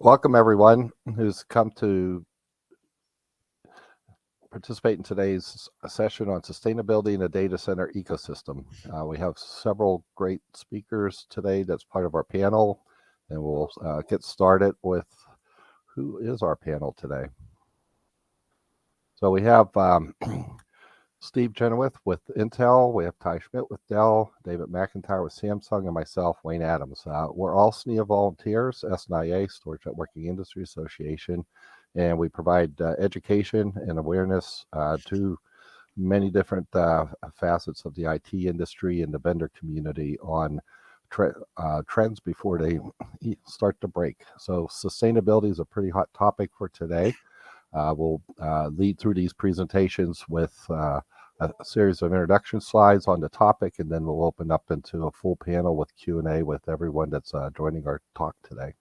Welcome everyone who's come to participate in today's session on sustainability in a data center ecosystem. We have several great speakers today that's part of our panel, and we'll get started with who is our panel today. So we have Steve Chenoweth with Intel, we have Ty Schmidt with Dell, David McIntyre with Samsung, and myself, Wayne Adams. We're all SNIA volunteers, SNIA, Storage Networking Industry Association, and we provide education and awareness to many different facets of the IT industry and the vendor community on trends before they start to break. So sustainability is a pretty hot topic for today. We'll lead through these presentations with a series of introduction slides on the topic, and then we'll open up into a full panel with Q&A with everyone that's joining our talk today.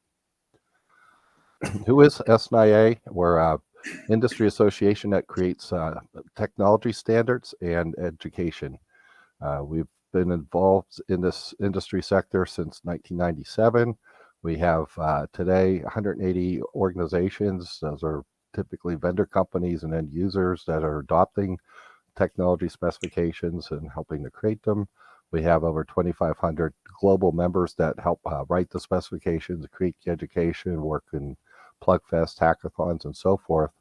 Who is SNIA? We're an industry association that creates technology standards and education. We've been involved in this industry sector since 1997. We have today 180 organizations. Those are typically vendor companies and end users that are adopting technology specifications and helping to create them. We have over 2,500 global members that help write the specifications, create the education, work in plugfest, hackathons, and so forth.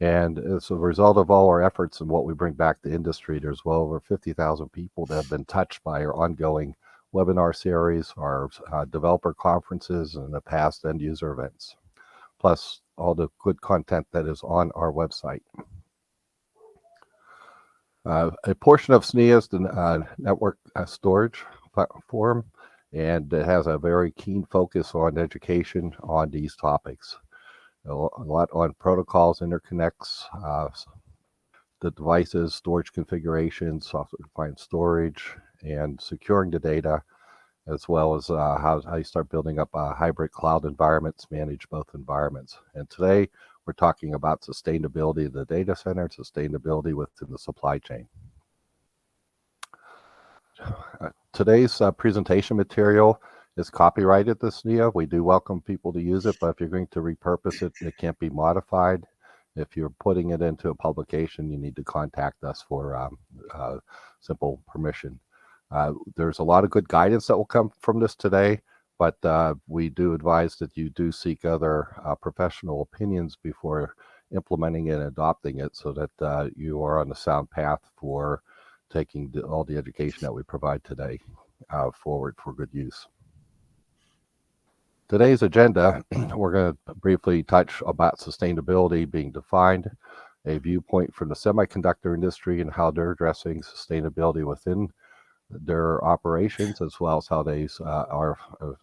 And as a result of all our efforts and what we bring back to industry, there's well over 50,000 people that have been touched by our ongoing webinar series, our developer conferences, and the past end user events, plus all the good content that is on our website. A portion of SNIA is the network storage platform, and it has a very keen focus on education on these topics. A lot on protocols, interconnects, the devices, storage configurations, software-defined storage, and securing the data, as well as how you start building up hybrid cloud environments, manage both environments. And today, we're talking about sustainability of the data center, sustainability within the supply chain. Today's presentation material is copyrighted to SNIA. We do welcome people to use it, but if you're going to repurpose it, it can't be modified. If you're putting it into a publication, you need to contact us for simple permission. There's a lot of good guidance that will come from this today, but we do advise that you do seek other professional opinions before implementing it and adopting it, so that you are on a sound path for taking all the education that we provide today forward for good use. Today's agenda, we're going to briefly touch about sustainability being defined, a viewpoint from the semiconductor industry and how they're addressing sustainability within their operations, as well as how they are an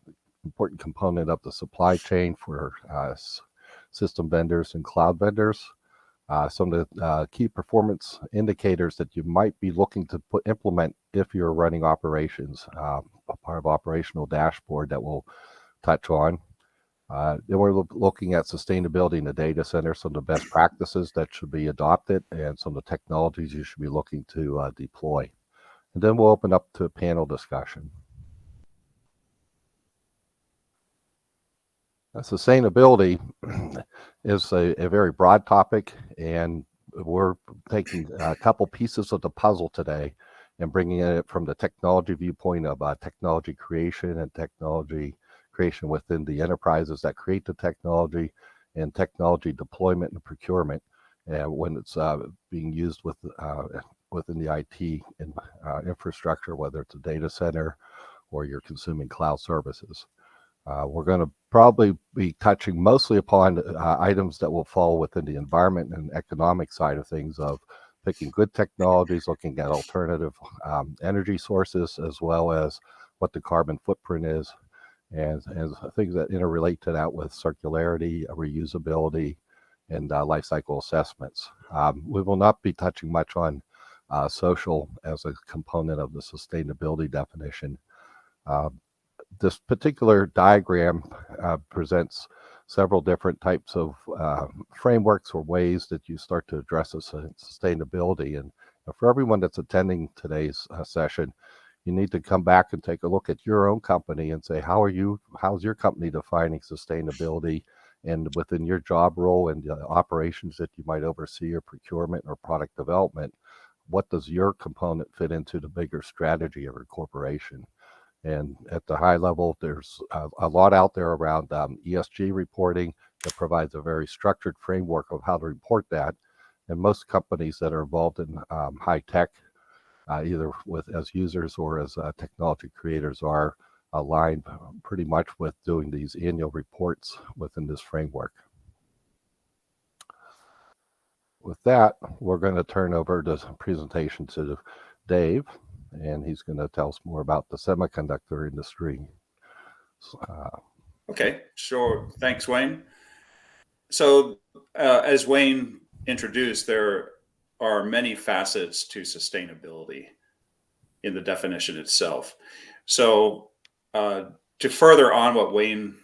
important component of the supply chain for system vendors and cloud vendors. Some of the key performance indicators that you might be looking to implement if you're running operations, a part of operational dashboard that we'll touch on. Then we're looking at sustainability in the data center, some of the best practices that should be adopted, and some of the technologies you should be looking to deploy. And then we'll open up to a panel discussion. Sustainability is a very broad topic, and we're taking a couple pieces of the puzzle today and bringing it from the technology viewpoint of technology creation and technology creation within the enterprises that create the technology, and technology deployment and procurement, and when it's being used within the IT infrastructure, whether it's a data center or you're consuming cloud services. We're going to probably be touching mostly upon items that will fall within the environment and economic side of things, of picking good technologies, looking at alternative energy sources, as well as what the carbon footprint is, and things that interrelate to that with circularity, reusability, and life cycle assessments. We will not be touching much on social as a component of the sustainability definition. This particular diagram presents several different types of frameworks or ways that you start to address sustainability. And for everyone that's attending today's session, you need to come back and take a look at your own company and say, how's your company defining sustainability, And within your job role and the operations that you might oversee, or procurement or product development, what does your component fit into the bigger strategy of your corporation? And at the high level, there's a lot out there around ESG reporting that provides a very structured framework of how to report that. And most companies that are involved in high tech, either with as users or as technology creators, are aligned pretty much with doing these annual reports within this framework. With that, we're going to turn over the presentation to Dave, and he's going to tell us more about the semiconductor industry. Okay, sure. Thanks, Wayne. So, as Wayne introduced, there are many facets to sustainability in the definition itself. So, to further on what Wayne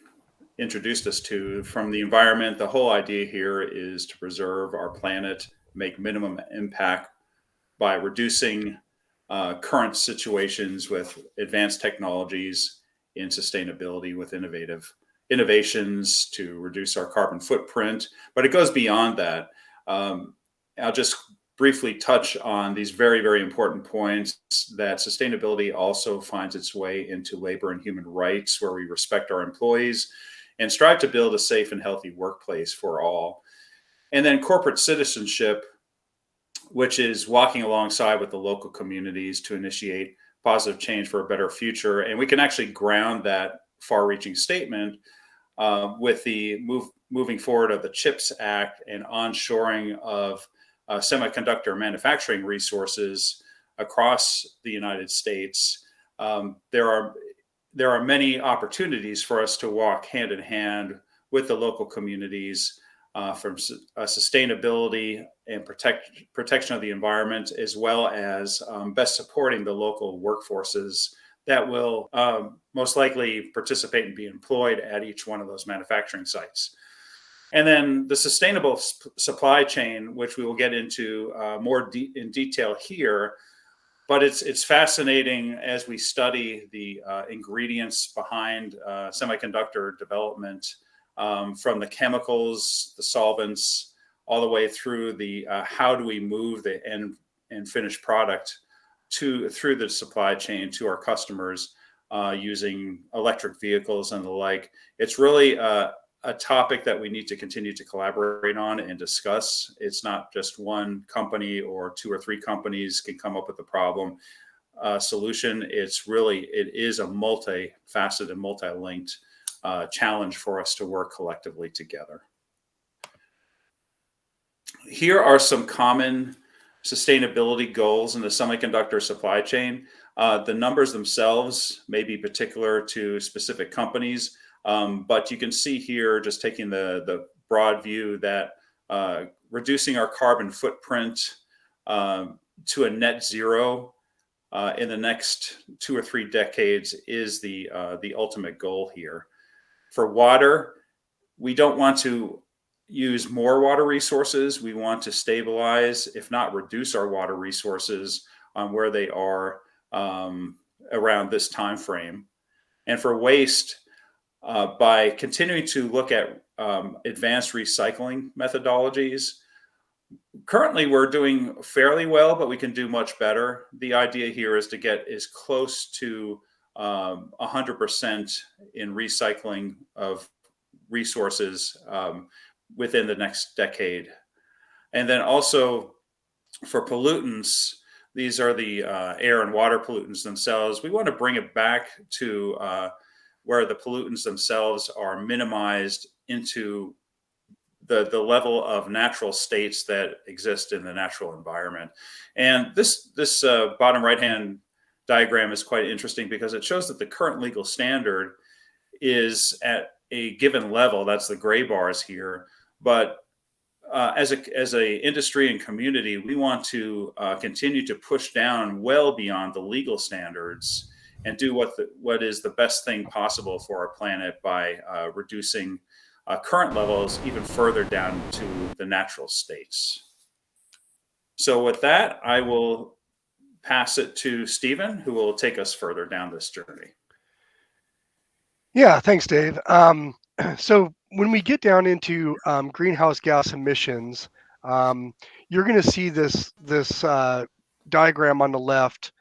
introduced us to, from the environment, the whole idea here is to preserve our planet, make minimum impact by reducing current situations with advanced technologies in sustainability, with innovations to reduce our carbon footprint. But it goes beyond that. I'll just briefly touch on these very, very important points, that sustainability also finds its way into labor and human rights, where we respect our employees and strive to build a safe and healthy workplace for all. And then corporate citizenship, which is walking alongside with the local communities to initiate positive change for a better future. And we can actually ground that far-reaching statement with the moving forward of the CHIPS Act and onshoring of semiconductor manufacturing resources across the United States. There are many opportunities for us to walk hand in hand with the local communities from sustainability and protection of the environment, as well as best supporting the local workforces that will most likely participate and be employed at each one of those manufacturing sites. And then the sustainable supply chain, which we will get into more in detail here, but it's fascinating as we study the ingredients behind semiconductor development, from the chemicals, the solvents, all the way through the how do we move the end and finished product through the supply chain to our customers using electric vehicles and the like. It's really a topic that we need to continue to collaborate on and discuss. It's not just one company or two or three companies can come up with a problem solution. It is a multifaceted, multi-linked challenge for us to work collectively together. Here are some common sustainability goals in the semiconductor supply chain. The numbers themselves may be particular to specific companies, but you can see here, just taking the broad view, that reducing our carbon footprint to a net zero in the next 2 or 3 decades is the ultimate goal here. For water, we don't want to use more water resources. We want to stabilize, if not reduce, our water resources on where they are around this time frame. And for waste, by continuing to look at advanced recycling methodologies. Currently, we're doing fairly well, but we can do much better. The idea here is to get as close to 100% in recycling of resources within the next decade. And then also for pollutants, these are the air and water pollutants themselves. We want to bring it back to where the pollutants themselves are minimized into the level of natural states that exist in the natural environment. And this bottom right-hand diagram is quite interesting because it shows that the current legal standard is at a given level. That's the gray bars here. But as a industry and community, we want to continue to push down well beyond the legal standards and do what is the best thing possible for our planet by reducing current levels even further down to the natural states. So with that, I will pass it to Stephen, who will take us further down this journey. Yeah, thanks, Dave. So when we get down into greenhouse gas emissions, um, you're going to see this diagram on the left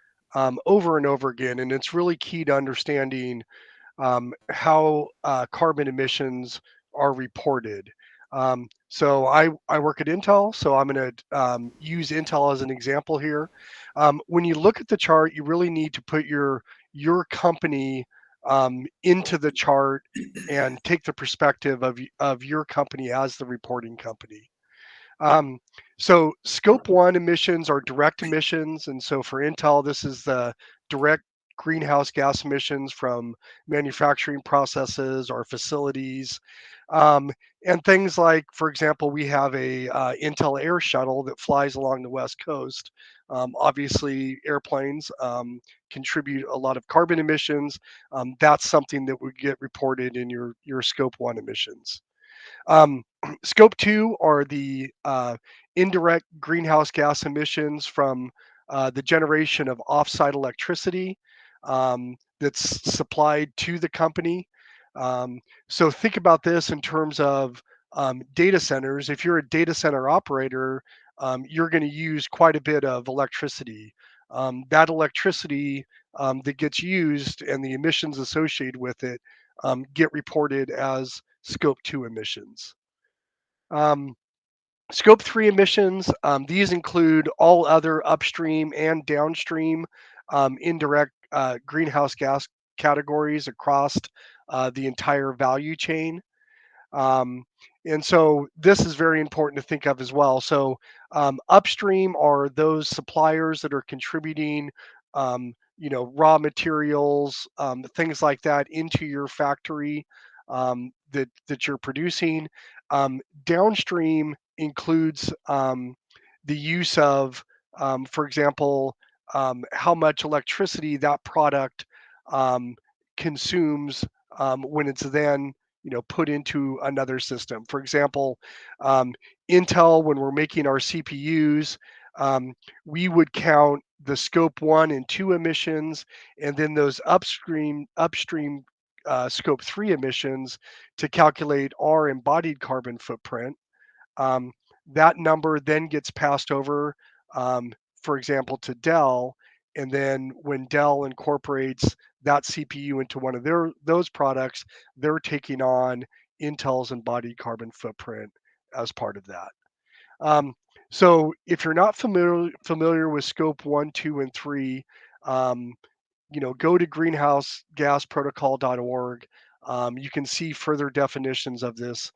over and over again, and it's really key to understanding how carbon emissions are reported. So I work at Intel, so I'm going to use Intel as an example here. When you look at the chart, you really need to put your company into the chart and take the perspective of your company as the reporting company. Um, so scope one emissions are direct emissions. And so for Intel, this is the direct greenhouse gas emissions from manufacturing processes or facilities. Um, and things like, for example, we have a Intel Air Shuttle that flies along the West Coast. Obviously, airplanes contribute a lot of carbon emissions. That's something that would get reported in your scope one emissions. Um, Scope two are the indirect greenhouse gas emissions from the generation of offsite electricity that's supplied to the company. Um, so think about this in terms of data centers. If you're a data center operator, you're going to use quite a bit of electricity. That electricity that gets used and the emissions associated with it get reported as scope two emissions. Um, Scope 3 emissions, these include all other upstream and downstream indirect greenhouse gas categories across the entire value chain. Um, and so this is very important to think of as well. So upstream are those suppliers that are contributing, raw materials, things like that into your factory that you're producing. Downstream includes the use of, for example, how much electricity that product um, consumes when it's then put into another system. For example, um, Intel, when we're making our CPUs, um, we would count the scope one and two emissions, and then those upstream scope three emissions to calculate our embodied carbon footprint. Um, that number then gets passed over, um, for example, to Dell. And then when Dell incorporates that CPU into one of those products, they're taking on Intel's embodied carbon footprint as part of that. Um, so if you're not familiar with scope one, two, and three, um, go to greenhousegasprotocol.org. You can see further definitions of this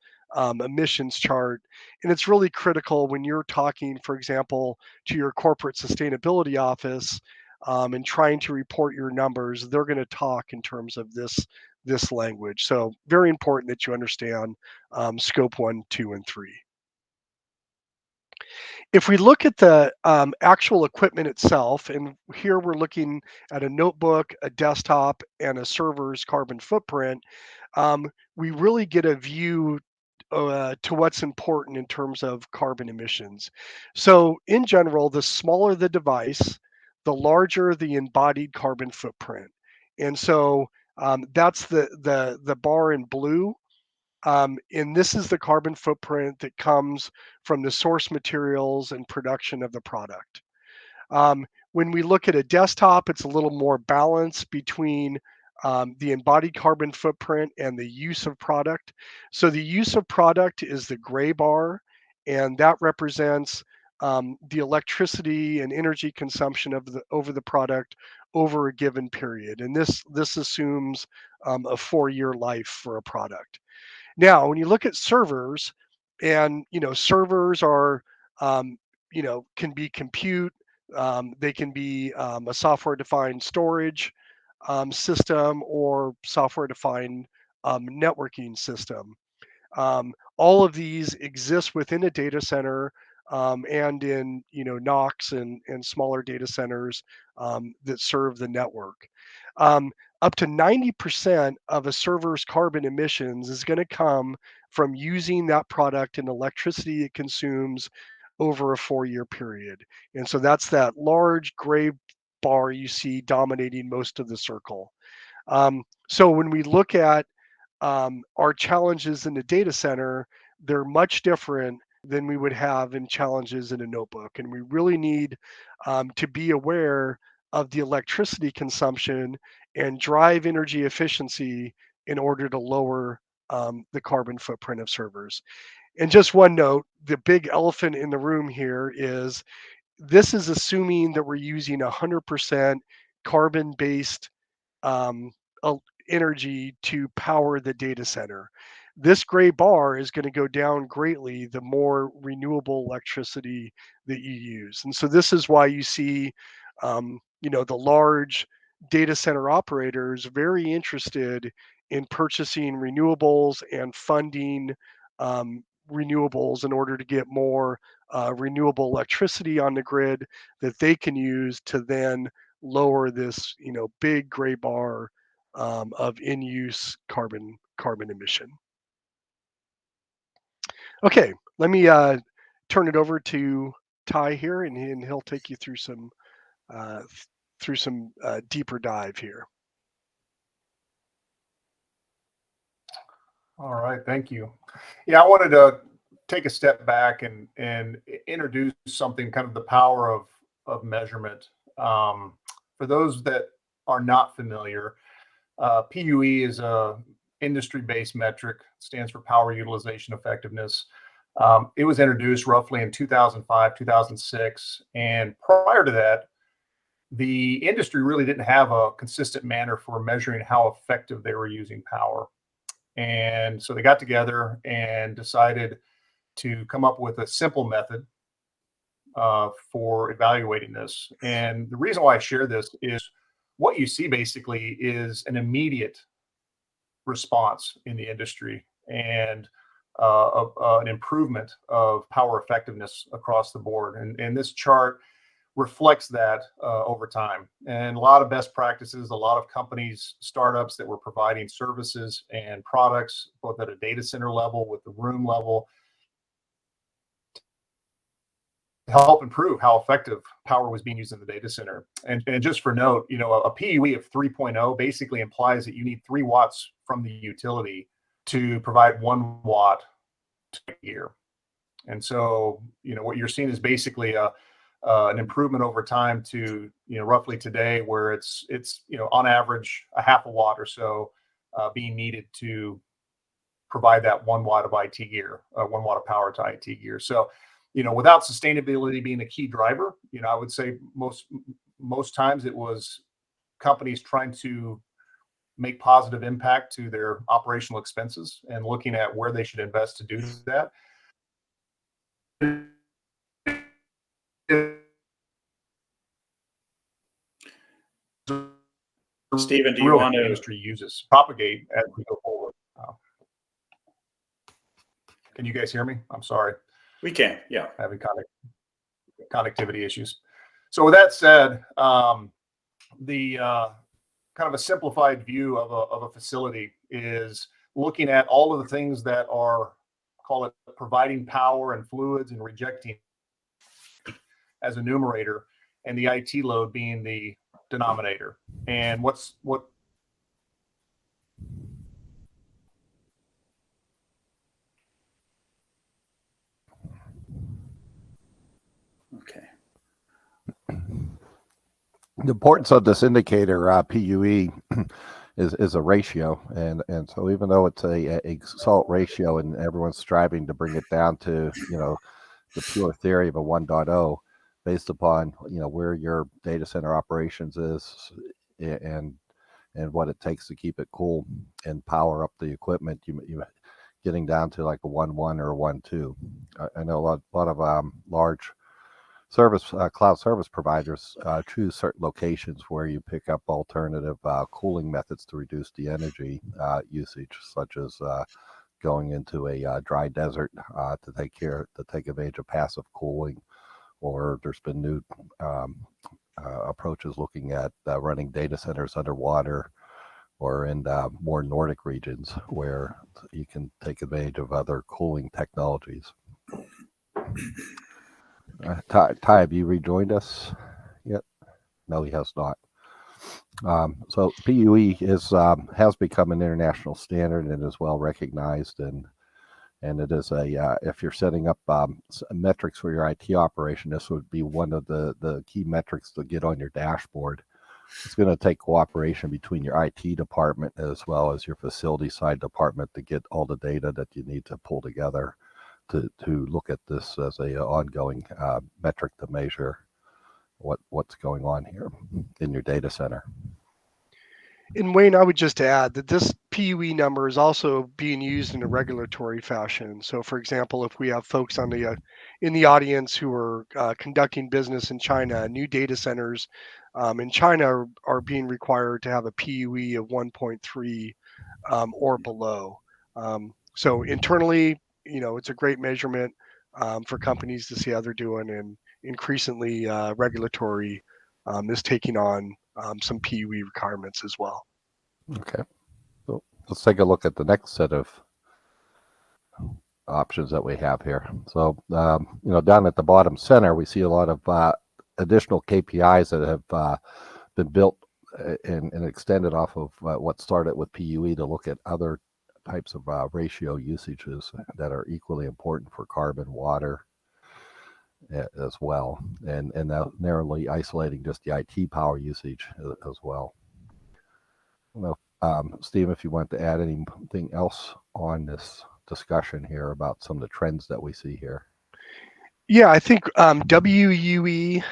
emissions chart. And it's really critical when you're talking, for example, to your corporate sustainability office and trying to report your numbers. They're going to talk in terms of this language. So very important that you understand scope one, two, and three. If we look at the actual equipment itself, and here we're looking at a notebook, a desktop, and a server's carbon footprint, we really get a view to what's important in terms of carbon emissions. So, in general, the smaller the device, the larger the embodied carbon footprint. And so that's the bar in blue, and this is the carbon footprint that comes from the source materials and production of the product. When we look at a desktop, it's a little more balanced between the embodied carbon footprint and the use of product. So the use of product is the gray bar, and that represents the electricity and energy consumption over the product over a given period. And this assumes a 4-year life for a product. Now, when you look at servers, and servers are, can be compute, they can be a software-defined storage system or software-defined networking system. All of these exist within a data center and in NOCs and smaller data centers that serve the network. Um, Up to 90% of a server's carbon emissions is going to come from using that product and electricity it consumes over a 4-year period. And so that's that large gray bar you see dominating most of the circle. So when we look at our challenges in the data center, they're much different than we would have in challenges in a notebook. And we really need to be aware of the electricity consumption and drive energy efficiency in order to lower the carbon footprint of servers. And just one note, the big elephant in the room here is this is assuming that we're using 100% carbon-based um, energy to power the data center. This gray bar is going to go down greatly the more renewable electricity that you use. And so this is why you see, the large data center operators very interested in purchasing renewables and funding renewables in order to get more renewable electricity on the grid that they can use to then lower this, big gray bar of in-use carbon emission. Okay, let me turn it over to Ty here, and he'll take you through some deeper dive here. All right, thank you. Yeah, I wanted to take a step back and introduce something, kind of the power of measurement. For those that are not familiar, PUE is a industry-based metric, stands for power utilization effectiveness. It was introduced roughly in 2005, 2006, and prior to that, the industry really didn't have a consistent manner for measuring how effective they were using power. And so they got together and decided to come up with a simple method for evaluating this. And the reason why I share this is what you see basically is an immediate response in the industry and an improvement of power effectiveness across the board. And this chart reflects that over time. And a lot of best practices, a lot of companies, startups that were providing services and products, both at a data center level with the room level, to help improve how effective power was being used in the data center. And just for note, a PUE of 3.0 basically implies that you need 3 watts from the utility to provide 1 watt to a year. And so, what you're seeing is basically an improvement over time to, roughly today, where it's on average a half a watt or so being needed to provide that 1 watt of IT gear, 1 watt of power to IT gear. So, without sustainability being a key driver, I would say most times it was companies trying to make positive impact to their operational expenses and looking at where they should invest to do that. Stephen, do you want to industry uses propagate as we go forward? Can you guys hear me? I'm sorry. We can, yeah. Having connectivity issues. So with that said, the kind of a simplified view of a facility is looking at all of the things that are, call it, providing power and fluids and rejecting as a numerator, and the IT load being the denominator. And what Okay. The importance of this indicator, PUE, is a ratio, and so even though it's a salt ratio, and everyone's striving to bring it down to the pure theory of a 1.0, based upon where your data center operations is and what it takes to keep it cool and power up the equipment, you getting down to like a 1.1 or a 1.2. I know a lot of large cloud service providers choose certain locations where you pick up alternative cooling methods to reduce the energy usage, such as going into a dry desert to take advantage of passive cooling, or there's been new approaches looking at running data centers underwater, or in more Nordic regions where you can take advantage of other cooling technologies. Ty, have you rejoined us yet? No, he has not. So PUE has become an international standard and is well recognized, and it is if you're setting up metrics for your IT operation, this would be one of the key metrics to get on your dashboard. It's going to take cooperation between your IT department as well as your facility side department to get all the data that you need to pull together to look at this as a ongoing metric to measure what's going on here in your data center. And Wayne, I would just add that this PUE number is also being used in a regulatory fashion. So, for example, if we have folks on the in the audience who are conducting business in China, new data centers in China are being required to have a PUE of 1.3 or below. So internally, it's a great measurement for companies to see how they're doing, and increasingly regulatory is taking on some PUE requirements as well. Okay, so let's take a look at the next set of options that we have here. So, down at the bottom center, we see a lot of additional KPIs that have been built and extended off of what started with PUE to look at other types of ratio usages that are equally important for carbon, water, as well, and narrowly isolating just the IT power usage as well. I don't know, Steve, if you want to add anything else on this discussion here about some of the trends that we see here. Yeah, I think WUE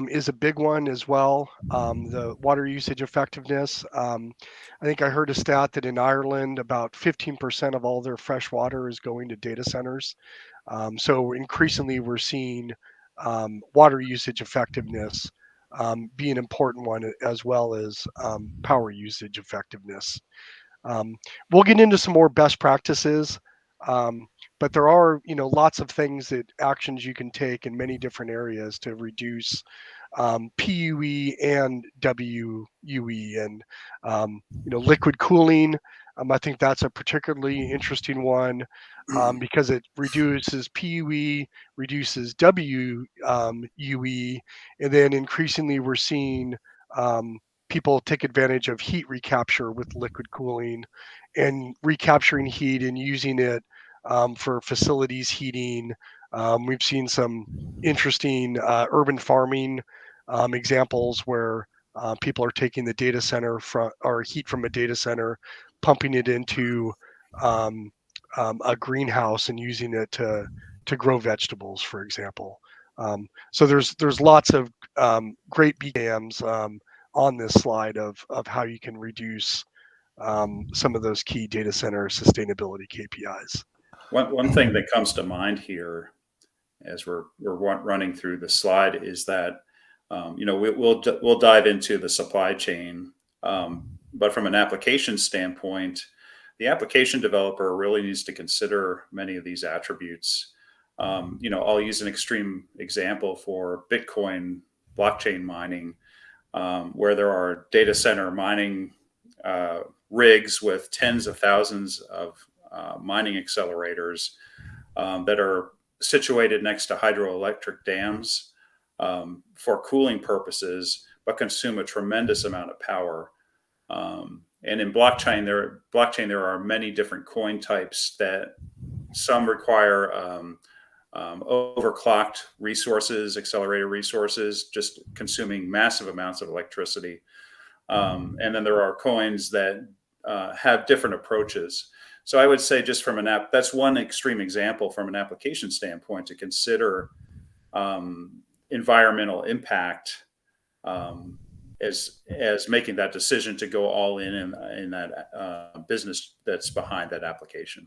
is a big one as well. The water usage effectiveness. I think I heard a stat that in Ireland, about 15% of all their fresh water is going to data centers. So increasingly, we're seeing water usage effectiveness be an important one, as well as power usage effectiveness. We'll get into some more best practices, but there are lots of things that actions you can take in many different areas to reduce PUE and WUE, and liquid cooling. I think that's a particularly interesting one because it reduces PUE, reduces WUE, and then increasingly we're seeing people take advantage of heat recapture with liquid cooling and recapturing heat and using it for facilities heating. We've seen some interesting urban farming examples where people are taking the data center or heat from a data center, pumping it into a greenhouse and using it to grow vegetables, for example. So there's lots of great BKMs on this slide of how you can reduce some of those key data center sustainability KPIs. One thing that comes to mind here as we're running through the slide is that we'll dive into the supply chain, but from an application standpoint, the application developer really needs to consider many of these attributes. I'll use an extreme example for Bitcoin blockchain mining, where there are data center mining rigs with tens of thousands of mining accelerators that are situated next to hydroelectric dams for cooling purposes, but consume a tremendous amount of power. And in blockchain, there are many different coin types that some require overclocked resources, accelerator resources, just consuming massive amounts of electricity. And then there are coins that have different approaches. So I would say just from that's one extreme example from an application standpoint to consider environmental impact as making that decision to go all in that business that's behind that application.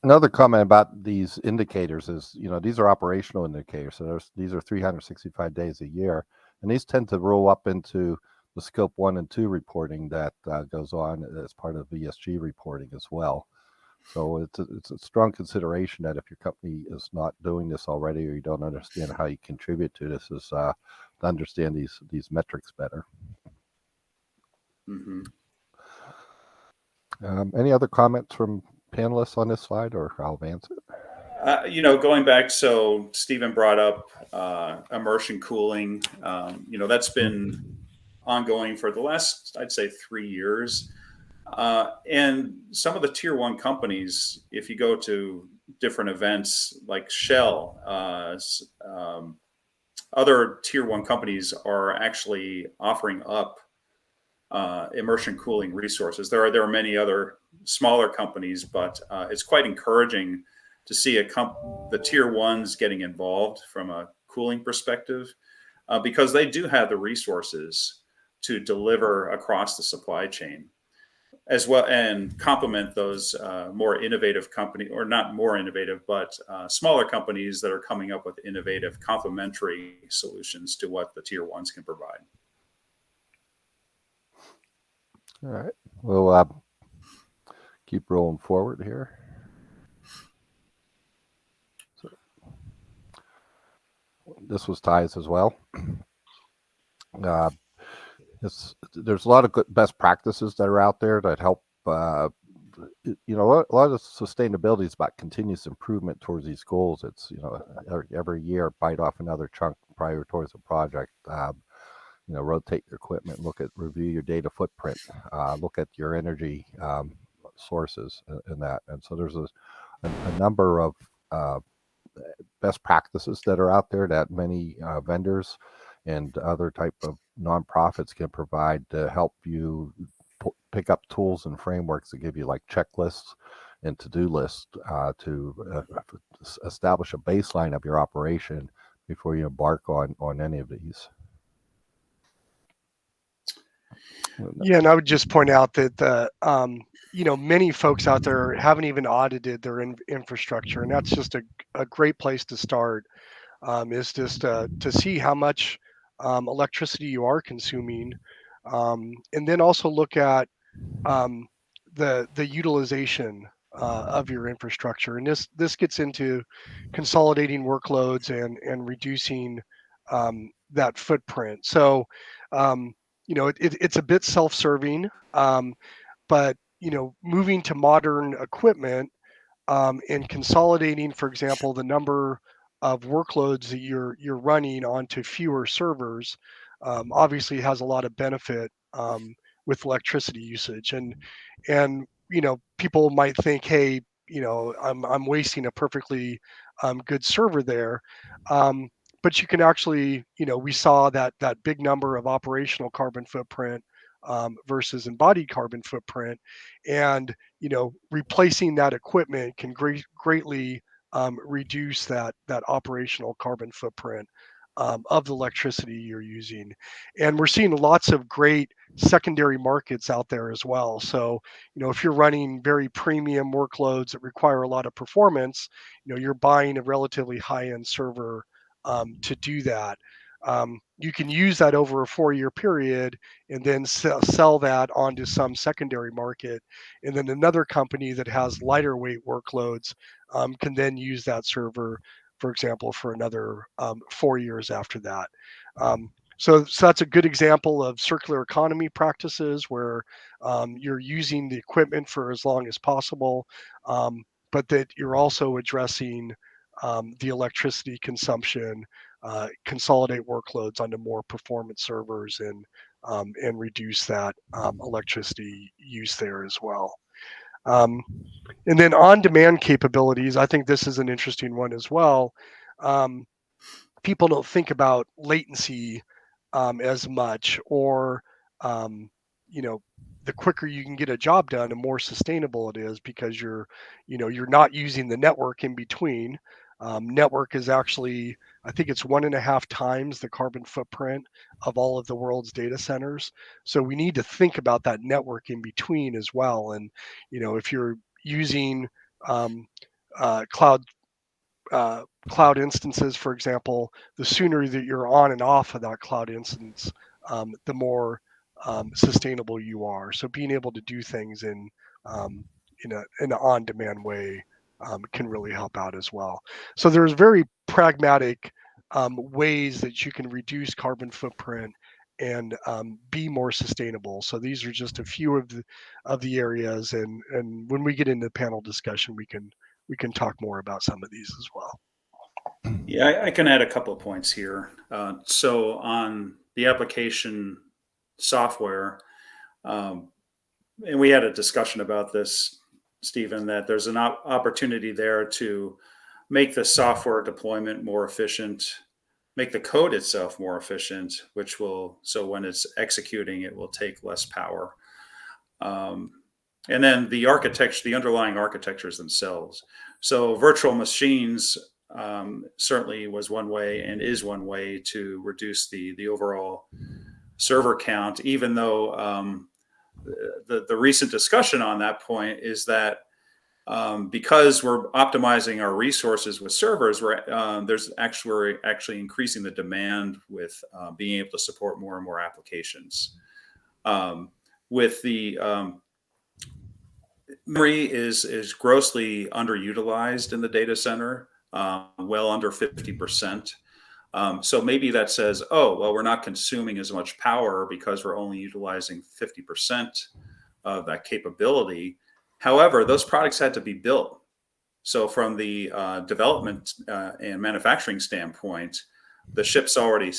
Another comment about these indicators is, these are operational indicators. So these are 365 days a year, and these tend to roll up into the scope 1 and 2 reporting that goes on as part of ESG reporting as well. So it's a strong consideration that if your company is not doing this already, or you don't understand how you contribute to this, is to understand these metrics better. Mm-hmm. Any other comments from panelists on this slide, or I'll advance it? Going back, so Stephen brought up immersion cooling. That's been ongoing for the last, I'd say, 3 years. And some of the tier one companies, if you go to different events like Shell, other tier one companies are actually offering up immersion cooling resources. There are many other smaller companies, but it's quite encouraging to see the tier ones getting involved from a cooling perspective, because they do have the resources to deliver across the supply chain as well, and complement those more innovative company, or not more innovative, but smaller companies that are coming up with innovative complementary solutions to what the tier ones can provide. All right, we'll keep rolling forward here. So, this was ties as well. There's a lot of good best practices that are out there that help. A lot of sustainability is about continuous improvement towards these goals. It's every year bite off another chunk prior towards a project. Rotate your equipment, review your data footprint, look at your energy sources and that. And so there's a number of best practices that are out there that many vendors and other type of nonprofits can provide to help you pick up tools and frameworks that give you like checklists and to-do lists to establish a baseline of your operation before you embark on any of these. Yeah, and I would just point out that many folks out there haven't even audited their infrastructure, and that's just a great place to start. Is just to see how much electricity you are consuming, and then also look at the utilization of your infrastructure. And this gets into consolidating workloads and reducing that footprint. So it's a bit self-serving, but moving to modern equipment and consolidating, for example, the number of workloads that you're running onto fewer servers obviously has a lot of benefit with electricity usage. And people might think, hey, I'm wasting a perfectly good server there. But you can actually, we saw that big number of operational carbon footprint versus embodied carbon footprint, and replacing that equipment can greatly reduce that operational carbon footprint of the electricity you're using. And we're seeing lots of great secondary markets out there as well. So if you're running very premium workloads that require a lot of performance, you're buying a relatively high-end server to do that. You can use that over a 4-year period and then sell that onto some secondary market. And then another company that has lighter weight workloads can then use that server, for example, for another 4 years after that. So that's a good example of circular economy practices where you're using the equipment for as long as possible, but that you're also addressing the electricity consumption, consolidate workloads onto more performance servers, and reduce that electricity use there as well. And then on-demand capabilities, I think this is an interesting one as well. People don't think about latency as much, or the quicker you can get a job done, the more sustainable it is, because you're not using the network in between. Network is actually, I think it's 1.5 times the carbon footprint of all of the world's data centers. So we need to think about that network in between as well. And if you're using cloud instances, for example, the sooner that you're on and off of that cloud instance, the more sustainable you are. So being able to do things in an on-demand way can really help out as well. So there's very pragmatic ways that you can reduce carbon footprint and be more sustainable. So these are just a few of the areas, and when we get into the panel discussion, we can talk more about some of these as well. Yeah, I can add a couple of points here. So on the application software. And we had a discussion about this, Stephen, that there's an opportunity there to make the software deployment more efficient, make the code itself more efficient, which will, so when it's executing, it will take less power. And then the architecture, the underlying architectures themselves. So virtual machines certainly was one way and is one way to reduce the overall server count, even though the recent discussion on that point is that because we're optimizing our resources with servers, there's actually increasing the demand with being able to support more and more applications. With the memory is grossly underutilized in the data center, well under 50%. So maybe that says, oh, well, we're not consuming as much power because we're only utilizing 50% of that capability. However, those products had to be built. So from the development and manufacturing standpoint, the ship's already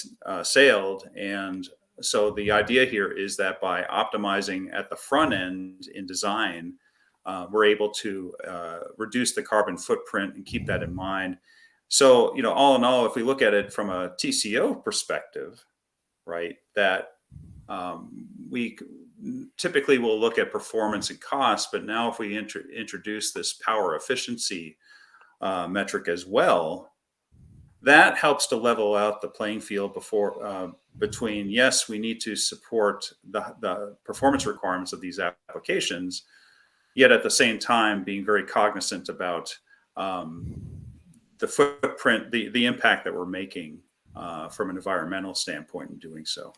sailed. And so the idea here is that by optimizing at the front end in design, we're able to reduce the carbon footprint and keep that in mind. So, all in all, if we look at it from a TCO perspective, right, that we typically will look at performance and cost, but now if we introduce this power efficiency metric as well, that helps to level out the playing field between, yes, we need to support the performance requirements of these applications, yet at the same time being very cognizant about the footprint, the impact that we're making from an environmental standpoint in doing so.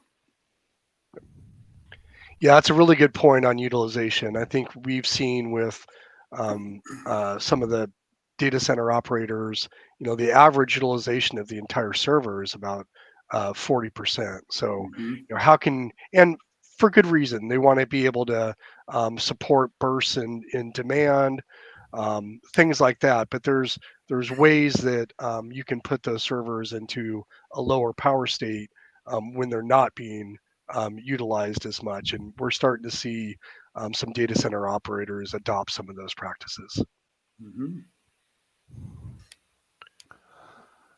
Yeah, that's a really good point on utilization. I think we've seen with some of the data center operators, the average utilization of the entire server is about 40%. So, how can, and for good reason, they want to be able to support bursts in demand, things like that. But there's ways that you can put those servers into a lower power state when they're not being utilized as much. And we're starting to see some data center operators adopt some of those practices.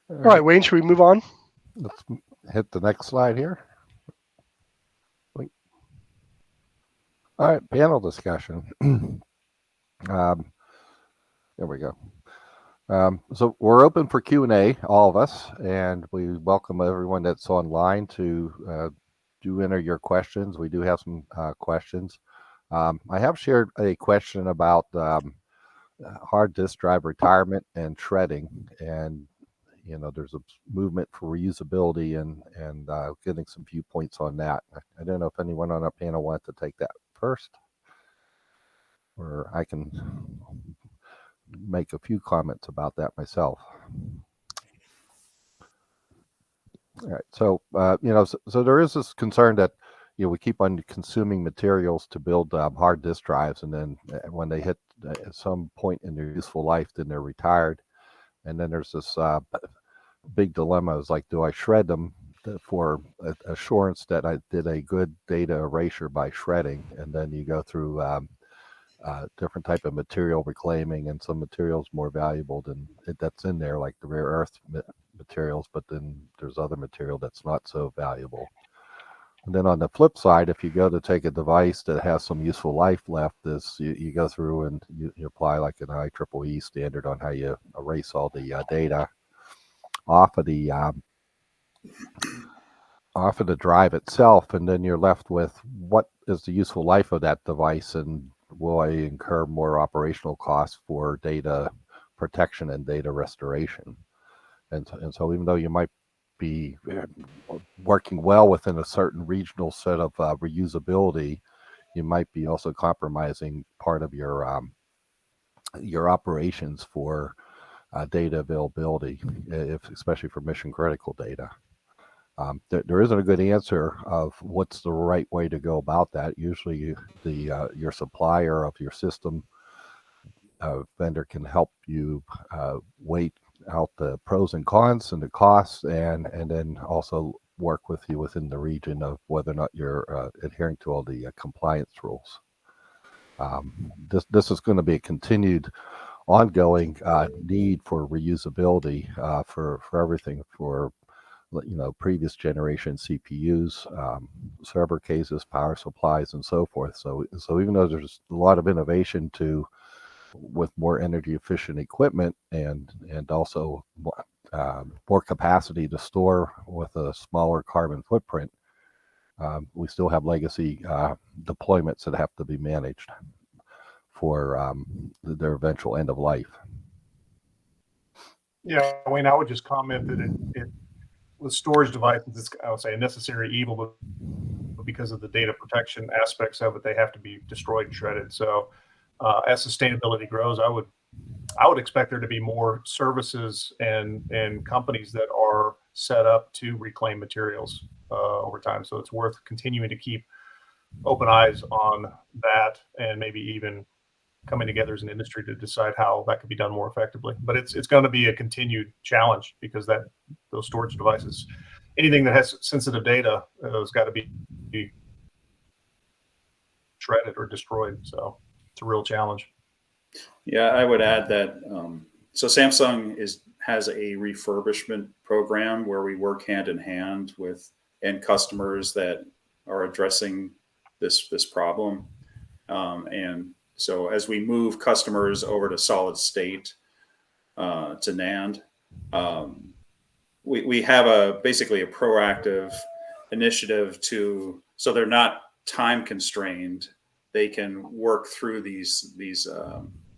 All right, Wayne, should we move on? Let's hit the next slide here. All right, panel discussion. There we go. So we're open for Q&A, all of us, and we welcome everyone that's online to do enter your questions. We do have some questions. I have shared a question about hard disk drive retirement and shredding, and there's a movement for reusability and getting some viewpoints on that. I don't know if anyone on our panel wanted to take that first, or I can make a few comments about that myself. All right, so so there is this concern that we keep on consuming materials to build hard disk drives, and then when they hit at some point in their useful life, then they're retired, and then there's this big dilemma: is like, do I shred them for assurance that I did a good data erasure by shredding, and then you go through different type of material reclaiming, and some materials more valuable than that's in there, like the rare earth materials, but then there's other material that's not so valuable. And then on the flip side, if you go to take a device that has some useful life left, you go through and you apply like an IEEE standard on how you erase all the data off of the drive itself, and then you're left with what is the useful life of that device, and will I incur more operational costs for data protection and data restoration? And so even though you might be working well within a certain regional set of reusability, you might be also compromising part of your operations for data availability, especially for mission critical data. There isn't a good answer of what's the right way to go about that. Usually your supplier of your system vendor can help you weigh out the pros and cons and the costs, and then also work with you within the region of whether or not you're adhering to all the compliance rules. This is going to be a continued ongoing need for reusability for everything, for previous generation CPUs, server cases, power supplies, and so forth. So even though there's a lot of innovation with more energy efficient equipment and also more capacity to store with a smaller carbon footprint, we still have legacy deployments that have to be managed for their eventual end of life. Yeah, Wayne, I would just comment that it with storage devices, it's, I would say, a necessary evil, but because of the data protection aspects of it, they have to be destroyed and shredded. So as sustainability grows, I would expect there to be more services and companies that are set up to reclaim materials over time. So it's worth continuing to keep open eyes on that, and maybe even coming together as an industry to decide how that could be done more effectively. But it's going to be a continued challenge, because those storage devices, anything that has sensitive data, has got to be shredded or destroyed. So it's a real challenge. Yeah, I would add that. So Samsung has a refurbishment program where we work hand in hand with end customers that are addressing this problem, and so as we move customers over to solid state to NAND, we have basically a proactive initiative so they're not time constrained. They can work through these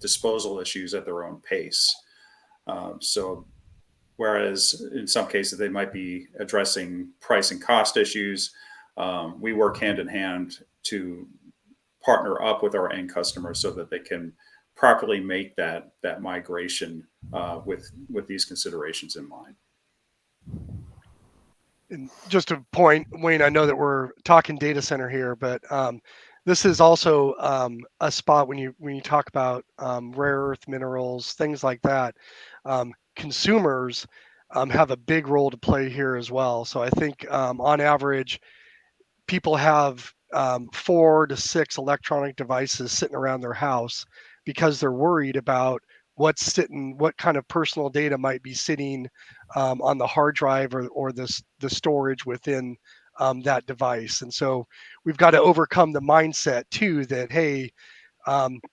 disposal issues at their own pace. So whereas in some cases they might be addressing price and cost issues, we work hand in hand to partner up with our end customers so that they can properly make that migration with these considerations in mind. And just a point, Wayne, I know that we're talking data center here, but this is also a spot when you talk about rare earth minerals, things like that. Consumers have a big role to play here as well. So I think on average, people have 4 to 6 electronic devices sitting around their house because they're worried about what kind of personal data might be sitting on the hard drive or the storage within that device. And so we've got to overcome the mindset too that, hey,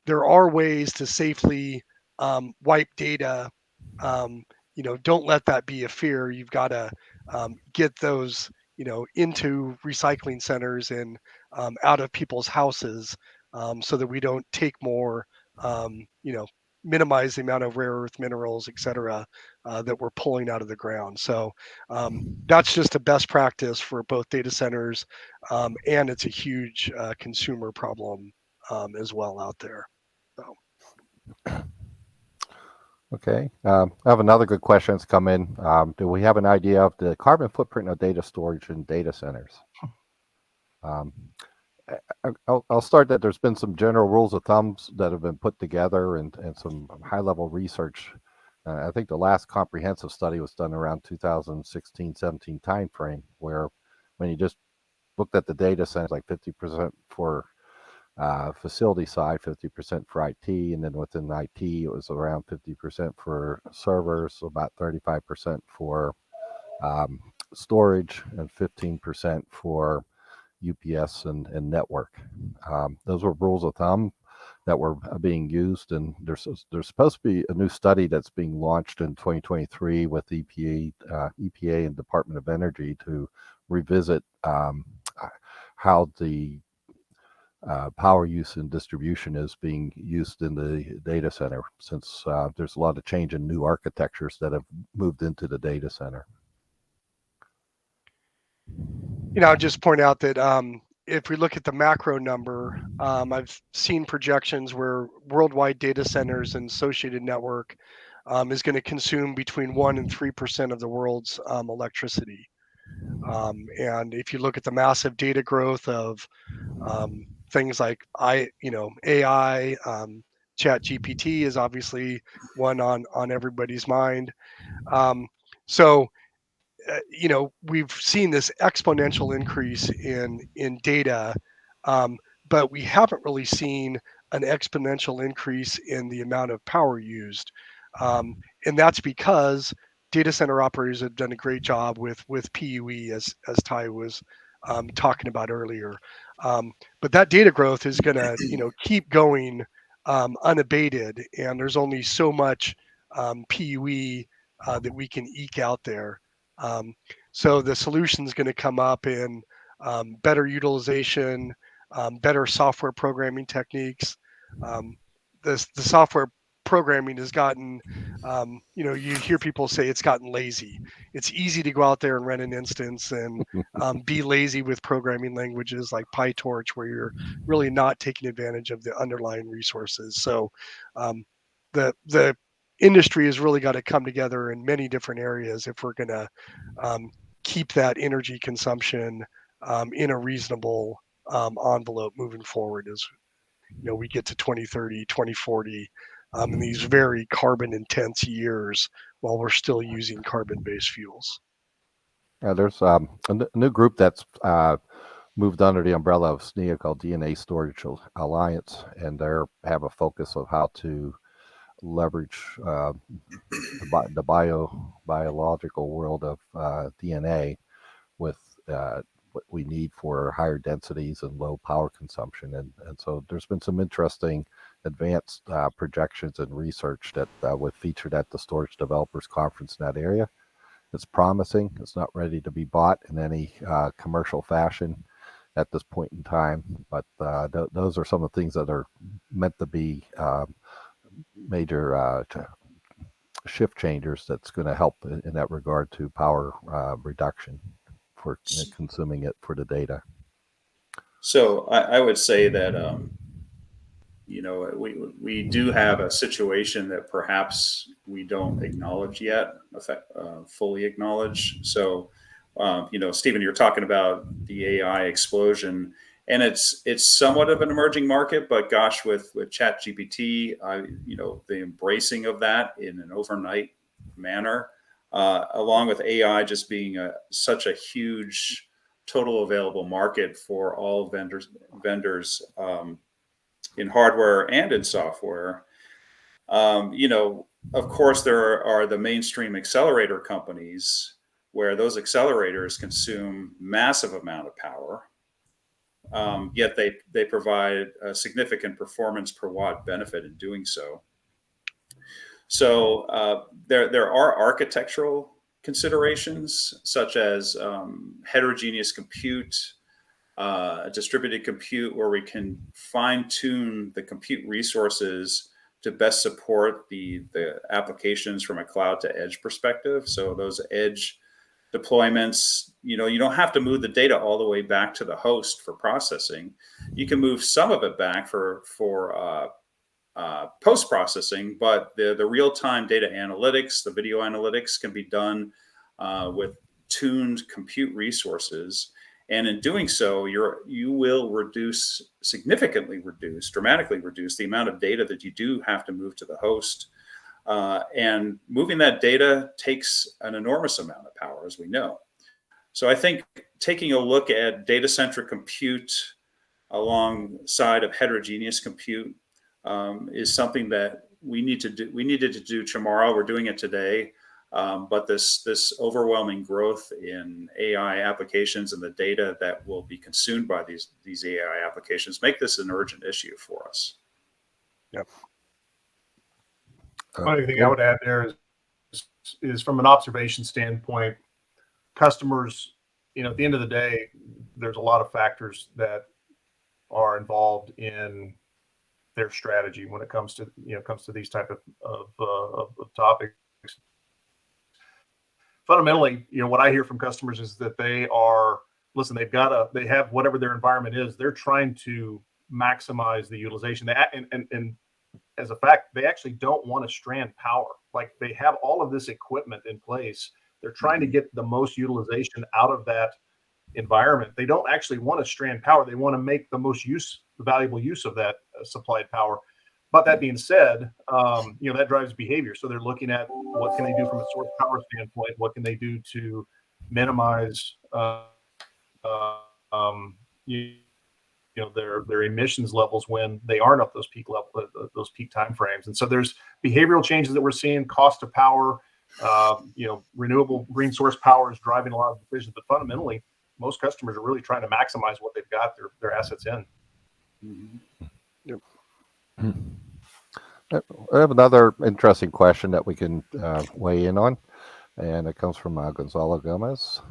there are ways to safely wipe data. Don't let that be a fear. You've got to get those into recycling centers and out of people's houses, so that we don't take more, minimize the amount of rare earth minerals, et cetera, that we're pulling out of the ground. So that's just a best practice for both data centers, and it's a huge consumer problem as well out there. So. Okay. I have another good question that's come in. Do we have an idea of the carbon footprint of data storage in data centers? I'll start that there's been some general rules of thumbs that have been put together and some high-level research. I think the last comprehensive study was done around 2016-17 timeframe, where when you just looked at the data centers, like 50% for facility side, 50% for IT, and then within IT it was around 50% for servers, about 35% for storage, and 15% for UPS and network. Those were rules of thumb that were being used, and there's supposed to be a new study that's being launched in 2023 with EPA and Department of Energy to revisit how the power use and distribution is being used in the data center, since there's a lot of change in new architectures that have moved into the data center. I'll just point out that if we look at the macro number, I've seen projections where worldwide data centers and associated network is going to consume between 1% and 3% of the world's electricity. And if you look at the massive data growth of things like AI, Chat GPT is obviously one on everybody's mind. So we've seen this exponential increase in data, but we haven't really seen an exponential increase in the amount of power used, and that's because data center operators have done a great job with PUE, as Ty was talking about earlier. But that data growth is going to keep going unabated, and there's only so much PUE that we can eke out there. So the solution is going to come up in better utilization, better software programming techniques. The software programming has gotten, you hear people say it's gotten lazy. It's easy to go out there and run an instance and be lazy with programming languages like PyTorch, where you're really not taking advantage of the underlying resources. So the industry has really got to come together in many different areas if we're going to keep that energy consumption in a reasonable envelope moving forward as we get to 2030, 2040, in these very carbon intense years while we're still using carbon-based fuels. There's new group that's moved under the umbrella of SNIA called DNA Storage Alliance, and they have a focus of how to leverage the biological world of DNA with what we need for higher densities and low power consumption. And so there's been some interesting advanced projections and research that was featured at the Storage Developers Conference in that area. It's promising. It's not ready to be bought in any commercial fashion at this point in time, but those are some of the things that are meant to be major shift changers that's going to help in that regard to power reduction for consuming it for the data. So I would say that we do have a situation that perhaps we don't acknowledge yet, fully acknowledge. So Stephen, you're talking about the AI explosion, and it's somewhat of an emerging market, but gosh, with ChatGPT, the embracing of that in an overnight manner, along with AI just being such a huge total available market for all vendors in hardware and in software. Of course, there are the mainstream accelerator companies where those accelerators consume massive amount of power, yet they provide a significant performance per watt benefit in doing so. So there are architectural considerations such as heterogeneous compute, distributed compute, where we can fine tune the compute resources to best support the applications from a cloud to edge perspective. So those edge deployments, you don't have to move the data all the way back to the host for processing. You can move some of it back for post-processing, but the real-time data analytics, the video analytics can be done with tuned compute resources. And in doing so, you will dramatically reduce the amount of data that you do have to move to the host. And moving that data takes an enormous amount of power, as we know. So I think taking a look at data-centric compute alongside of heterogeneous compute is something that we needed to do tomorrow. We're doing it today. But this overwhelming growth in AI applications and the data that will be consumed by these AI applications make this an urgent issue for us. Yep. One thing I would add there is from an observation standpoint, customers, at the end of the day, there's a lot of factors that are involved in their strategy when it comes to these type of topics. Fundamentally, what I hear from customers is that they have whatever their environment is. They're trying to maximize the utilization. And as a fact, they actually don't want to strand power. Like, they have all of this equipment in place. They're trying to get the most utilization out of that environment. They don't actually want to strand power. They want to make the most valuable use of that supplied power. But that being said, that drives behavior. So they're looking at what can they do from a source power standpoint? What can they do to minimize their emissions levels when they aren't at those peak level, those peak time frames. And so there's behavioral changes that we're seeing, cost of power, renewable green source power is driving a lot of decisions, but fundamentally, most customers are really trying to maximize what they've got their assets in. Yep. I have another interesting question that we can weigh in on, and it comes from Gonzalo Gomez.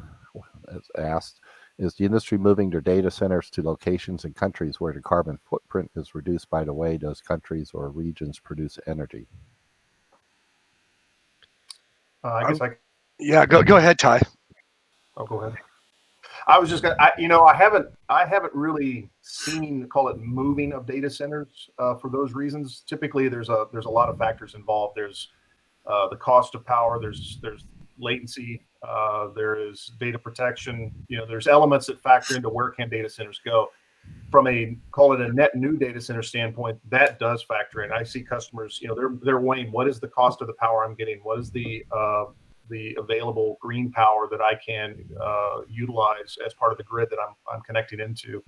It's asked, is the industry moving their data centers to locations in countries where the carbon footprint is reduced by the way those countries or regions produce energy? I guess Yeah, go ahead, Ty. I'll go ahead. I was just gonna, I haven't really seen, call it moving of data centers for those reasons. Typically, there's a lot of factors involved. There's the cost of power. There's latency. There is data protection. There's elements that factor into where can data centers go. From call it a net new data center standpoint, that does factor in. I see customers, they're weighing, what is the cost of the power I'm getting? What is the available green power that I can utilize as part of the grid that I'm connecting into,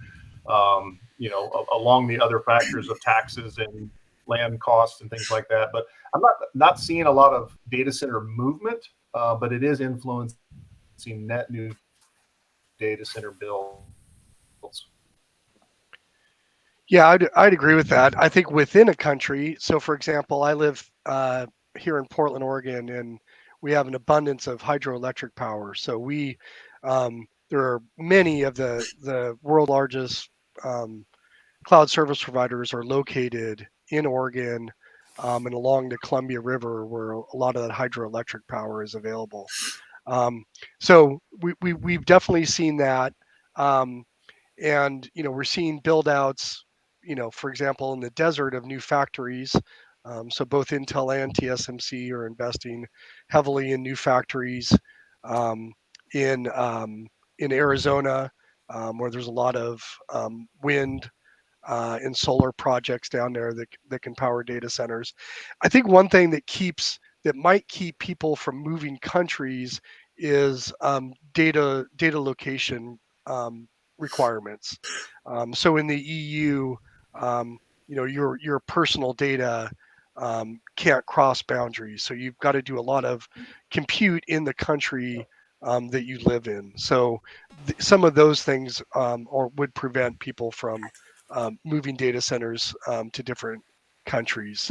along the other factors of taxes and land costs and things like that. But I'm not seeing a lot of data center movement, but it is influencing net new data center builds. Yeah, I'd agree with that. I think within a country, so for example, I live here in Portland, Oregon, and we have an abundance of hydroelectric power. So there are many of the world largest cloud service providers are located in Oregon and along the Columbia River, where a lot of that hydroelectric power is available. So we've definitely seen that. And we're seeing build outs, for example, in the desert of new factories. So both Intel and TSMC are investing heavily in new factories in Arizona, where there's a lot of wind and solar projects down there that can power data centers. I think one thing that might keep people from moving countries is data location requirements. So in the EU, your personal data can't cross boundaries. So you've got to do a lot of compute in the country that you live in. So some of those things would prevent people from moving data centers to different countries.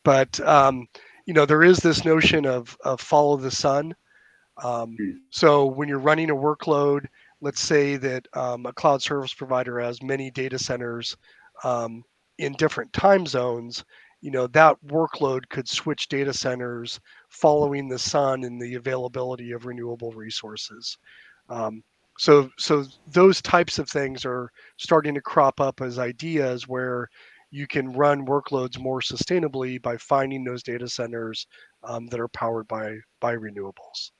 But there is this notion of follow the sun. So when you're running a workload, let's say that a cloud service provider has many data centers in different time zones, that workload could switch data centers following the sun and the availability of renewable resources. So those types of things are starting to crop up as ideas where you can run workloads more sustainably by finding those data centers that are powered by renewables.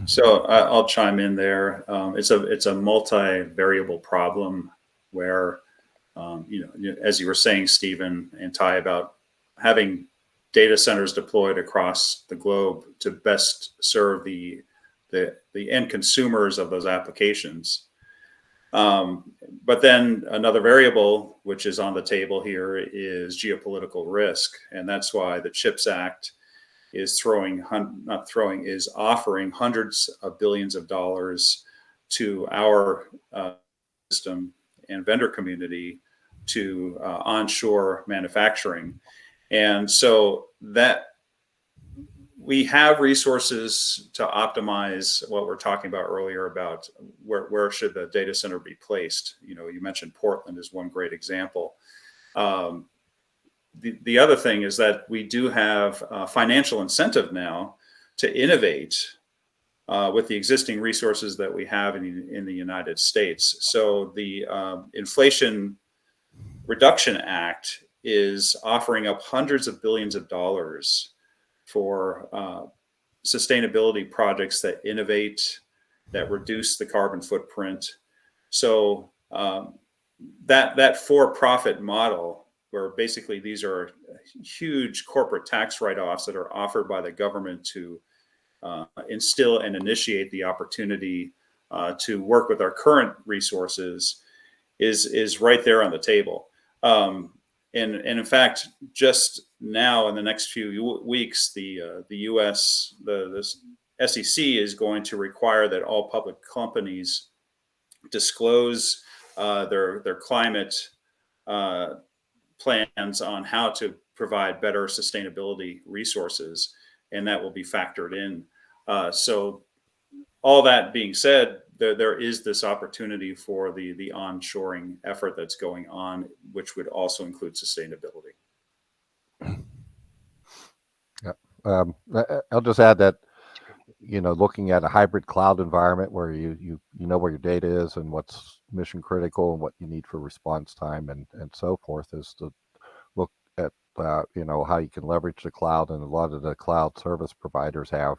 So I'll chime in there. It's a multi-variable problem where, as you were saying, Stephen and Ty, about having data centers deployed across the globe to best serve the end consumers of those applications. But then another variable which is on the table here is geopolitical risk, and that's why the CHIPS Act is offering hundreds of billions of dollars to our system and vendor community to onshore manufacturing. And so that we have resources to optimize what we're talking about earlier about where should the data center be placed. You mentioned Portland is one great example. The other thing is that we do have financial incentive now to innovate with the existing resources that we have in the United States. So the Inflation Reduction Act is offering up hundreds of billions of dollars for sustainability projects that innovate, that reduce the carbon footprint. So that for-profit model, where basically these are huge corporate tax write-offs that are offered by the government to instill and initiate the opportunity to work with our current resources is right there on the table. And in fact, just now in the next few weeks, the U.S. the SEC is going to require that all public companies disclose their climate plans on how to provide better sustainability resources, and that will be factored in. So all that being said, there is this opportunity for the onshoring effort that's going on, which would also include sustainability. Yeah. I'll just add that, looking at a hybrid cloud environment where you know where your data is and what's mission critical and what you need for response time and so forth, is to look at how you can leverage the cloud. And a lot of the cloud service providers have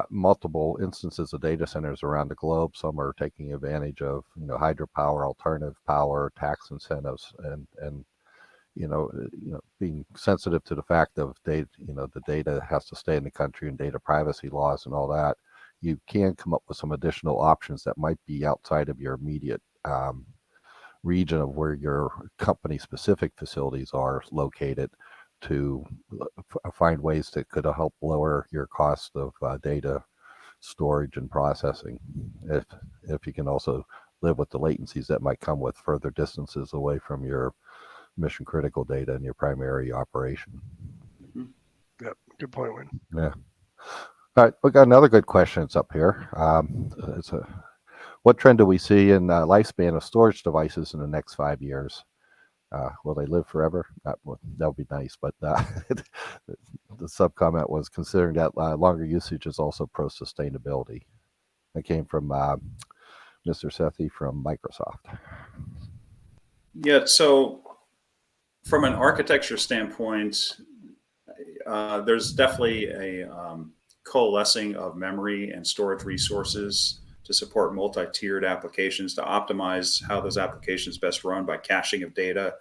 multiple instances of data centers around the globe. Some are taking advantage of hydropower, alternative power, tax incentives, and being sensitive to the fact of data, the data has to stay in the country and data privacy laws and all that. You can come up with some additional options that might be outside of your immediate region of where your company specific facilities are located, to find ways that could help lower your cost of data storage and processing, if you can also live with the latencies that might come with further distances away from your mission critical data and your primary operation. Yep, good point, Wayne. Yeah. All right, we got another good question. It's up here. What trend do we see in lifespan of storage devices in the next 5 years? Will they live forever? That would be nice, but the sub comment was considering that longer usage is also pro sustainability. That came from Mr. Sethi from Microsoft. Yeah, so from an architecture standpoint, there's definitely a coalescing of memory and storage resources to support multi-tiered applications, to optimize how those applications best run by caching of data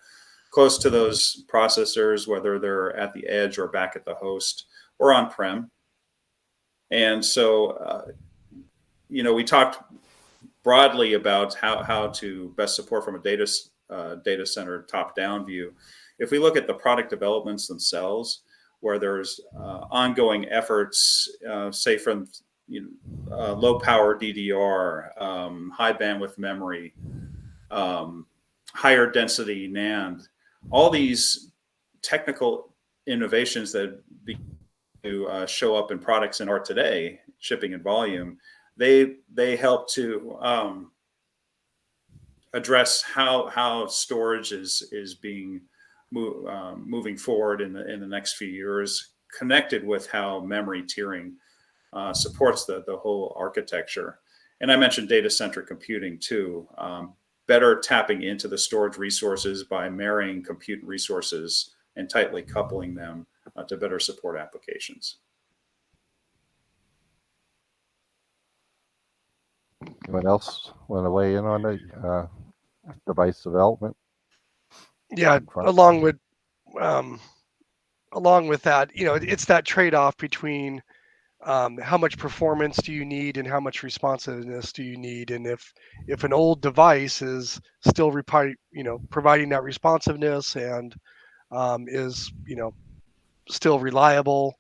close to those processors, whether they're at the edge or back at the host or on-prem. And so, we talked broadly about how to best support from a data center top-down view. If we look at the product developments themselves, where there's ongoing efforts, say from low power DDR, high bandwidth memory, higher density NAND, all these technical innovations that to show up in products in art today, shipping in volume, they help to address how storage is being moving forward in the next few years, connected with how memory tiering supports the whole architecture. And I mentioned data-centric computing too. Better tapping into the storage resources by marrying compute resources and tightly coupling them to better support applications. Anyone else want to weigh in on the device development? Yeah, along with that, it's that trade-off between how much performance do you need and how much responsiveness do you need. And if an old device is still providing that responsiveness and is still reliable,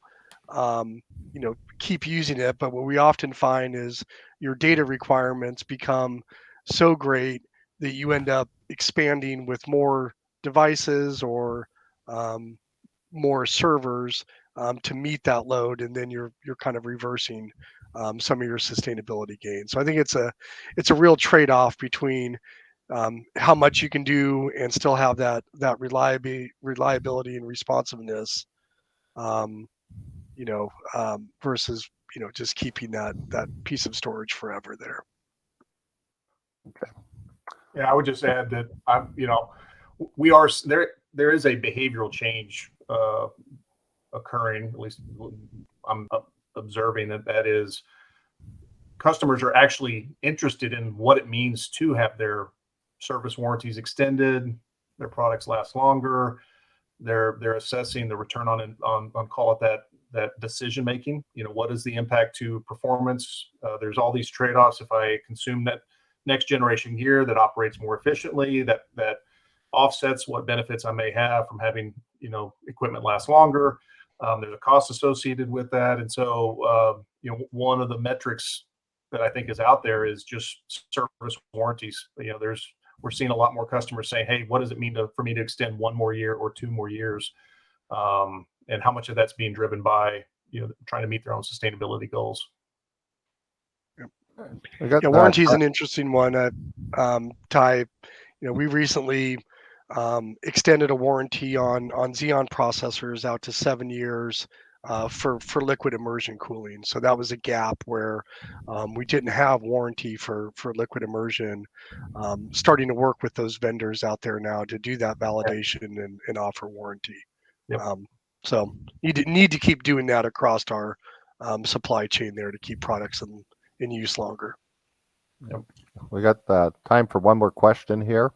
keep using it. But what we often find is your data requirements become so great that you end up expanding with more devices or more servers to meet that load, and then you're kind of reversing some of your sustainability gains. So I think it's a real trade-off between how much you can do and still have that reliability and responsiveness, versus just keeping that piece of storage forever there. Okay. Yeah, I would just add that we are there is a behavioral change occurring. At least I'm observing that is, customers are actually interested in what it means to have their service warranties extended, their products last longer. They're assessing the return on call it that that decision making. What is the impact to performance? There's all these trade-offs. If I consume that next generation gear that operates more efficiently, that offsets what benefits I may have from having equipment last longer. There's a cost associated with that, and so one of the metrics that I think is out there is just service warranties. We're seeing a lot more customers say, "Hey, what does it mean for me to extend 1 more year or 2 more years?" And how much of that's being driven by trying to meet their own sustainability goals. Warranty is an interesting one. Ty, we recently extended a warranty on Xeon processors out to 7 years for liquid immersion cooling. So that was a gap where we didn't have warranty for liquid immersion. Starting to work with those vendors out there now to do that validation and offer warranty. Yep. So you need to keep doing that across our supply chain there to keep products in use longer. Yep. We got time for one more question here.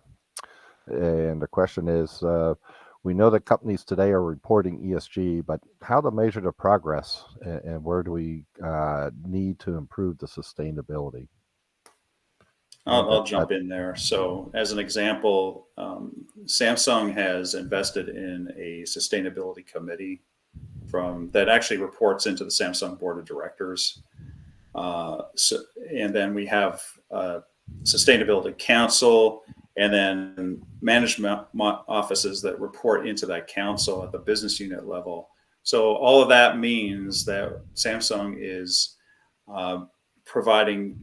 And the question is, we know that companies today are reporting ESG, but how to measure the progress and where do we need to improve the sustainability? I'll jump in there. So as an example, Samsung has invested in a sustainability committee that actually reports into the Samsung board of directors. And then we have a sustainability council, and then management offices that report into that council at the business unit level. So all of that means that Samsung is providing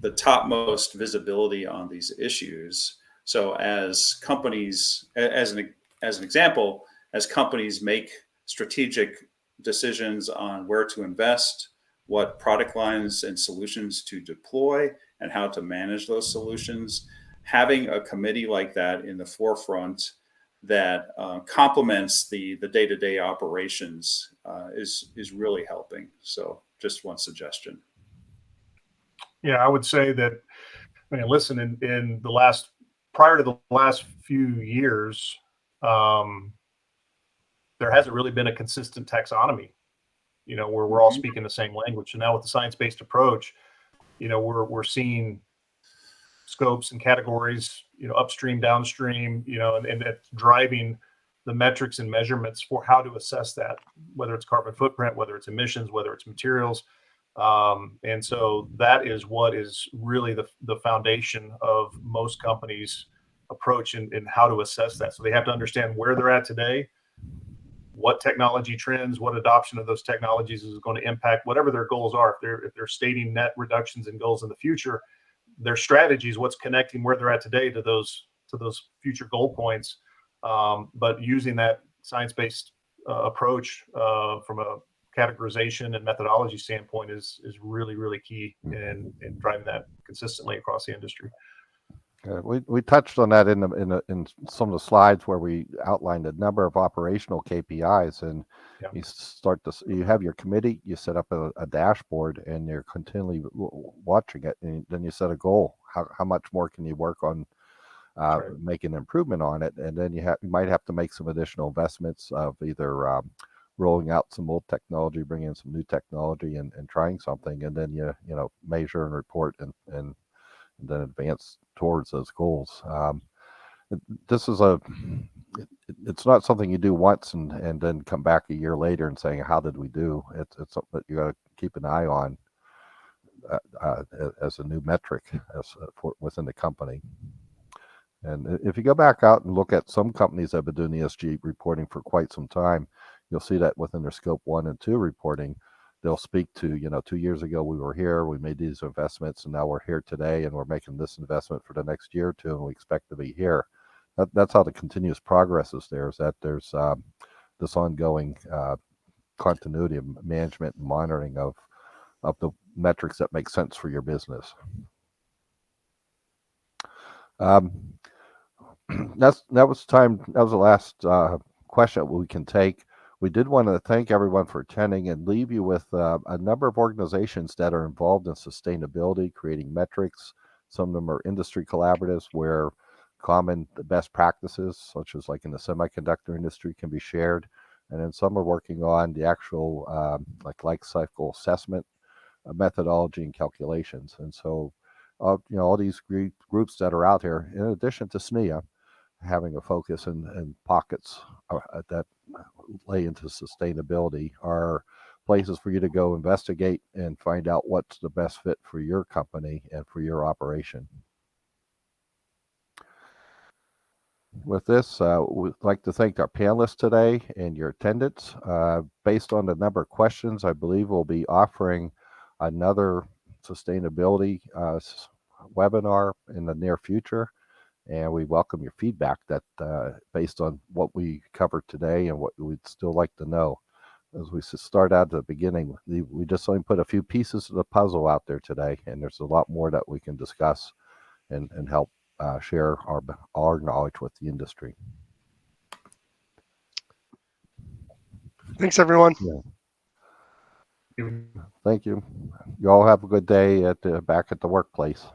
the topmost visibility on these issues. So as companies, as an example, as companies make strategic decisions on where to invest, what product lines and solutions to deploy, and how to manage those solutions, having a committee like that in the forefront that complements the day-to-day operations is really helping. So just one suggestion. Yeah, I would say that, listen, in prior to the last few years, there hasn't really been a consistent taxonomy, where we're all speaking the same language. So now with the science-based approach, we're seeing scopes and categories, upstream, downstream, and that's driving the metrics and measurements for how to assess that, whether it's carbon footprint, whether it's emissions, whether it's materials. And so that is what is really the foundation of most companies' approach in how to assess that. So they have to understand where they're at today, what technology trends, what adoption of those technologies is going to impact whatever their goals are. If they're stating net reductions and goals in the future, their strategies, what's connecting where they're at today to those future goal points. But using that science-based approach from a categorization and methodology standpoint is really, really key in driving that consistently across the industry. We touched on that in some of the slides where we outlined a number of operational KPIs, and you have your committee, you set up a dashboard, and you're continually watching it, and then you set a goal. How much more can you work on making improvement on it, and then you might have to make some additional investments of either rolling out some old technology, bringing in some new technology, and trying something, and then you measure and report and then advance towards those goals. This is it's not something you do once and then come back a year later and saying, how did we do? It's something that you got to keep an eye on as a new metric within the company. And if you go back out and look at some companies that have been doing ESG reporting for quite some time, you'll see that within their scope 1 and 2 reporting, they'll speak to, 2 years ago we were here, we made these investments, and now we're here today, and we're making this investment for the next year or two, and we expect to be here. That's how the continuous progress is there, is that there's this ongoing continuity of management and monitoring of the metrics that make sense for your business. That was the last question we can take. We did want to thank everyone for attending and leave you with a number of organizations that are involved in sustainability, creating metrics. Some of them are industry collaboratives where common best practices, such as like in the semiconductor industry, can be shared. and then some are working on the actual life cycle assessment methodology and calculations. And so, all these groups that are out here, in addition to SNIA, having a focus in pockets that lay into sustainability, are places for you to go investigate and find out what's the best fit for your company and for your operation. With this, we'd like to thank our panelists today and your attendance. Based on the number of questions, I believe we'll be offering another sustainability webinar in the near future. And we welcome your feedback that based on what we covered today and what we'd still like to know. As we start out at the beginning, we just only put a few pieces of the puzzle out there today, and there's a lot more that we can discuss and help share our knowledge with the industry. Thanks, everyone. Thank you. You all have a good day back at the workplace.